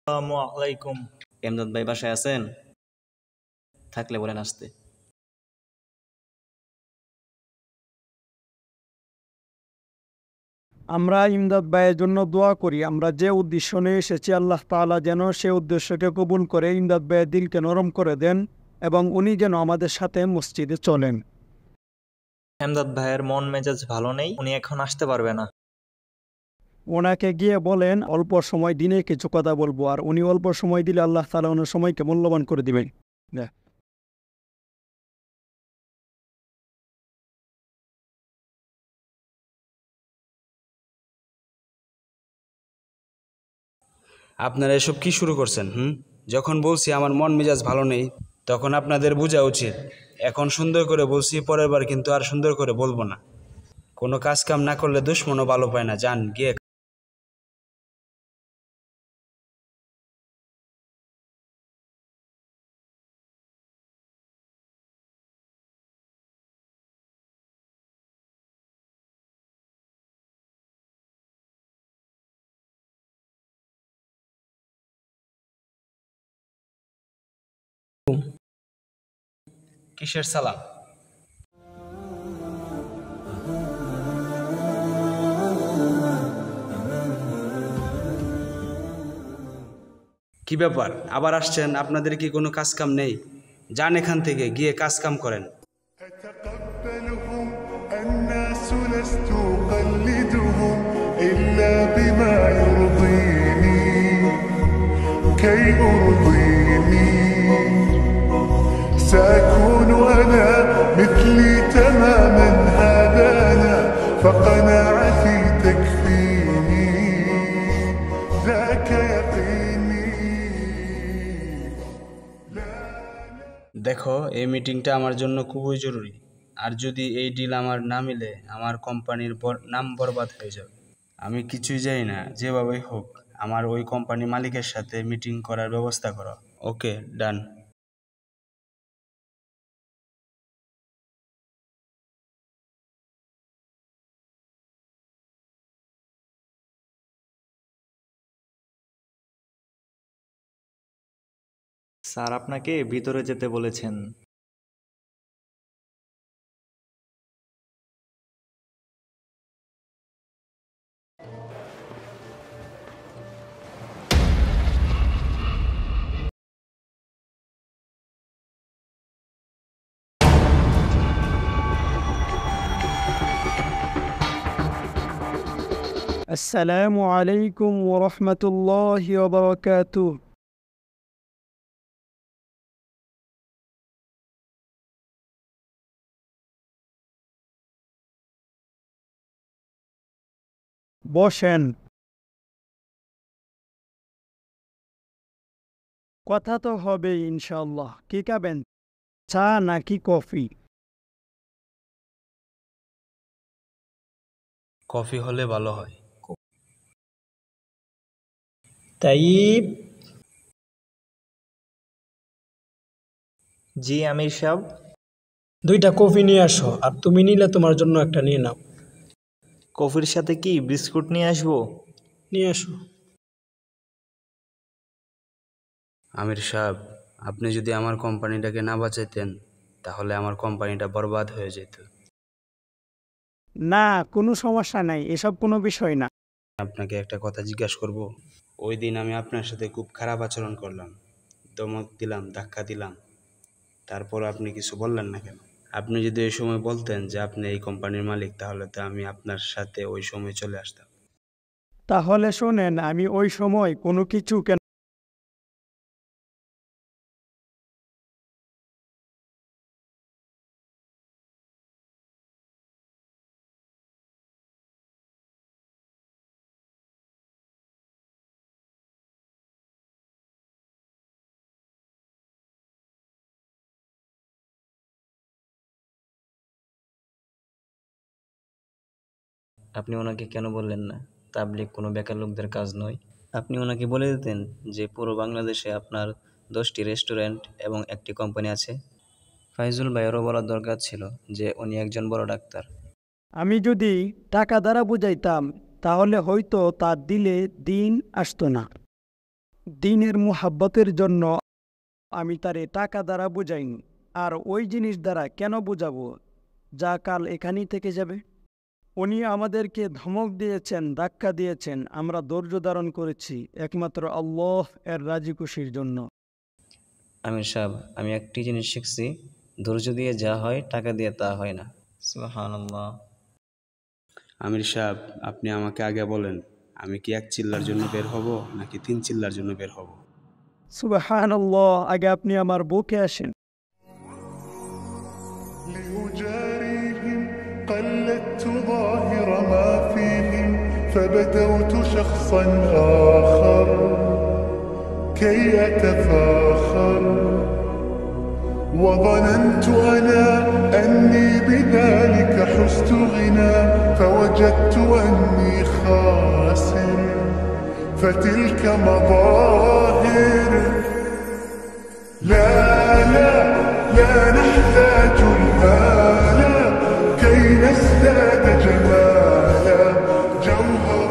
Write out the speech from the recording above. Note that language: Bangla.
আসসালামু আলাইকুম। এমদাদ ভাই বাসায় আছেন? থাকলে বলেন আসতে। আমরা ইমদাদ ভাইয়ের জন্য দোয়া করি। আমরা যে উদ্দেশ্য নিয়ে এসেছি, আল্লাহ তাআলা যেন সে উদ্দেশ্যকে কবুল করে ইমদাদ ভাইয়ের দিলকে নরম করে দেন এবং উনি যেন আমাদের সাথে মসজিদে চলেন। এমদাদ ভাইয়ের মন মেজাজ ভালো নেই, উনি এখন আসতে পারবে না। ওনাকে গিয়ে বলেন অল্প সময় দিনে কিছু কথা বলবো, আর উনি অল্প সময় দিলে আল্লাহ তাআলা ওনার সময়কে মূল্যবান করে দিবেন। আপনারা এসব কি শুরু করছেন? যখন বলছি আমার মন মেজাজ ভালো নেই, তখন আপনাদের বোঝা উচিত। এখন সুন্দর করে বলছি, পরের বার কিন্তু আর সুন্দর করে বলবো না। কোনো কাজ কাম না করলে দুশ্মনও ভালো পায় না। যান গিয়ে। কিসের সালাম? কি ব্যাপার, আবার আসছেন? আপনাদের কি কোনো কাজ কাম নেই? যান এখান থেকে, গিয়ে কাজ কাম করেন। أتقبلهم الناس لست أقلدهم إلا بما يرضيني كي أرضيني سأكون أنا مثلي تماما هذا أنا فقناعتي تكفيني ذاك يقيني দেখো, এই মিটিংটা আমার জন্য খুবই জরুরি। আর যদি এই ডিল আমার না মিলে, আমার কোম্পানির নাম বরবাদ হয়ে যাবে। আমি কিছুই জানি না, যেভাবেই হোক আমার ওই কোম্পানির মালিকের সাথে মিটিং করার ব্যবস্থা করো। ওকে, ডান। স্যার আপনাকে ভিতরে যেতে বলেছেন। আসসালামু আলাইকুম ওয়া রাহমাতুল্লাহি ওয়া বারাকাতুহু। বসেন। কথা তো হবে ইনশাআল্লাহ। কি খাবেন, চা নাকি কফি? কফি হলে ভালো হয়। তাইব, জি আমির সাহেব। 2টা কফি নিয়ে আসো, আর তুমি নিলে তোমার জন্য একটা নিয়ে নাও। কফির সাথে কি বিস্কুট নিয়ে আসবো? নিয়ে আসো। আমির সাহেব, আপনি যদি আমার কোম্পানিটাকে না বাঁচাইতেন, তাহলে আমার কোম্পানিটা বরবাদ হয়ে যেত। না, কোনো সমস্যা নাই, এসব কোনো বিষয় না। আপনাকে একটা কথা জিজ্ঞাসা করব? ওই দিন আমি আপনার সাথে খুব খারাপ আচরণ করলাম, ধমক দিলাম, ধাক্কা দিলাম, তারপর আপনি কিছু বললেন না কেন? আপনি যদি ওই সময় বলতেন যে আপনি এই কোম্পানির মালিক, তাহলে তো আমি আপনার সাথে ওই সময় চলে আসতাম। তাহলে শোনেন, আমি ওই সময় কোনো কিছু কেন আপনি ওনাকে কেন বললেন না তাবলিগ কোনো বেকার লোকদের কাজ নয়? আপনি ওনাকে বলে দিতেন যে পুরো বাংলাদেশে আপনার 10টি রেস্টুরেন্ট এবং একটি কোম্পানি আছে। ফাইজুল ভাইয়েরও বলার দরকার ছিল যে উনি একজন বড় ডাক্তার। আমি যদি টাকা দ্বারা বুঝাইতাম, তাহলে হয়তো তার দিলে দিন আসতো না। দিনের মুহাব্বতের জন্য আমি তারে টাকা দ্বারা বুঝাইনি, আর ওই জিনিস দ্বারা কেন বুঝাবো যা কাল এখানেই থেকে যাবে। উনি আমাদেরকে ধমক দিয়েছেন, ধাক্কা দিয়েছেন, আমরা ধৈর্য ধারণ করেছি একমাত্র আল্লাহ এর রাজি খুশির জন্য। আমির সাহেব, আমি একটি জিনিস শিখছি, ধৈর্য দিয়ে যা হয় টাকা দিয়ে তা হয় না। সুবহানাল্লাহ। আমির সাহেব, আপনি আমাকে আগে বলেন, আমি কি 1 চিল্লার জন্য বের হব নাকি 3 চিল্লার জন্য বের হব? সুবহানাল্লাহ, আগে আপনি আমার বুকে আসেন। لأجاريهم قلدت ظاهر ما فيهم فبدوت شخصا آخر كي أتفاخر وظننت أنا أني بذلك حزت غنى فوجدت أني خاسر فتلك مظاهر. لا لا لا نحتاج المال كي نزداد جمالا جوهر